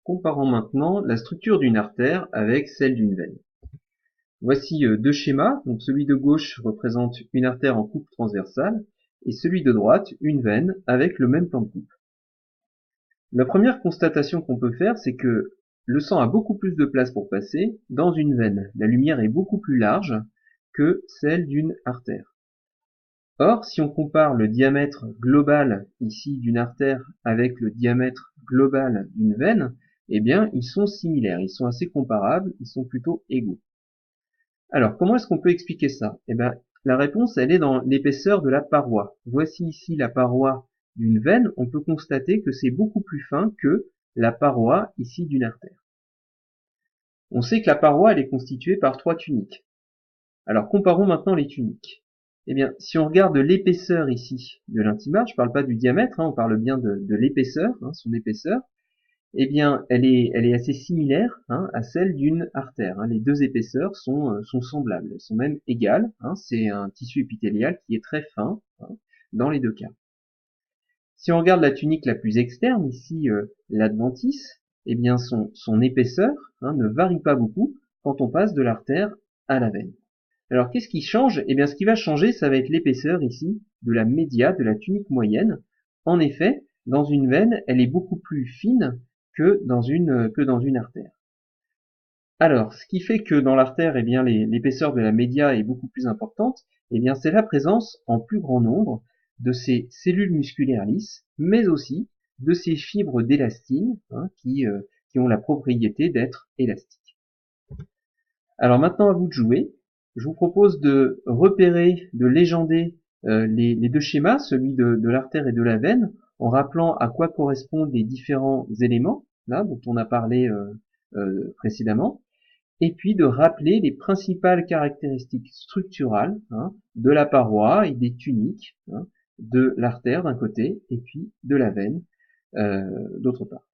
Comparons maintenant la structure d'une artère avec celle d'une veine. Voici deux schémas. Donc celui de gauche représente une artère en coupe transversale et celui de droite une veine avec le même plan de coupe. La première constatation qu'on peut faire, c'est que le sang a beaucoup plus de place pour passer dans une veine. La lumière est beaucoup plus large que celle d'une artère. Or, si on compare le diamètre global ici d'une artère avec le diamètre global d'une veine, eh bien, ils sont similaires, ils sont assez comparables, ils sont plutôt égaux. Alors, comment est-ce qu'on peut expliquer ça? Eh bien, la réponse, elle est dans l'épaisseur de la paroi. Voici ici la paroi d'une veine, on peut constater que c'est beaucoup plus fin que la paroi ici d'une artère. On sait que la paroi, elle est constituée par 3 tuniques. Alors, comparons maintenant les tuniques. Eh bien, si on regarde l'épaisseur ici de l'intimar, je ne parle pas du diamètre, on parle bien de l'épaisseur, son épaisseur, eh bien, elle est assez similaire à celle d'une artère. Les deux épaisseurs sont semblables, elles sont même égales. C'est un tissu épithélial qui est très fin dans les deux cas. Si on regarde la tunique la plus externe, ici l'adventice, eh bien son épaisseur ne varie pas beaucoup quand on passe de l'artère à la veine. Alors qu'est-ce qui change? Eh bien ce qui va changer, ça va être l'épaisseur ici de la média, de la tunique moyenne. En effet, dans une veine, elle est beaucoup plus fine que dans une artère. Alors, ce qui fait que dans l'artère, eh bien l'épaisseur de la média est beaucoup plus importante, eh bien c'est la présence en plus grand nombre de ces cellules musculaires lisses, mais aussi de ces fibres d'élastine qui ont la propriété d'être élastiques. Alors maintenant à vous de jouer. Je vous propose de repérer, de légender les deux schémas, celui de l'artère et de la veine, en rappelant à quoi correspondent les différents éléments là dont on a parlé précédemment, et puis de rappeler les principales caractéristiques structurales de la paroi et des tuniques de l'artère d'un côté et puis de la veine d'autre part.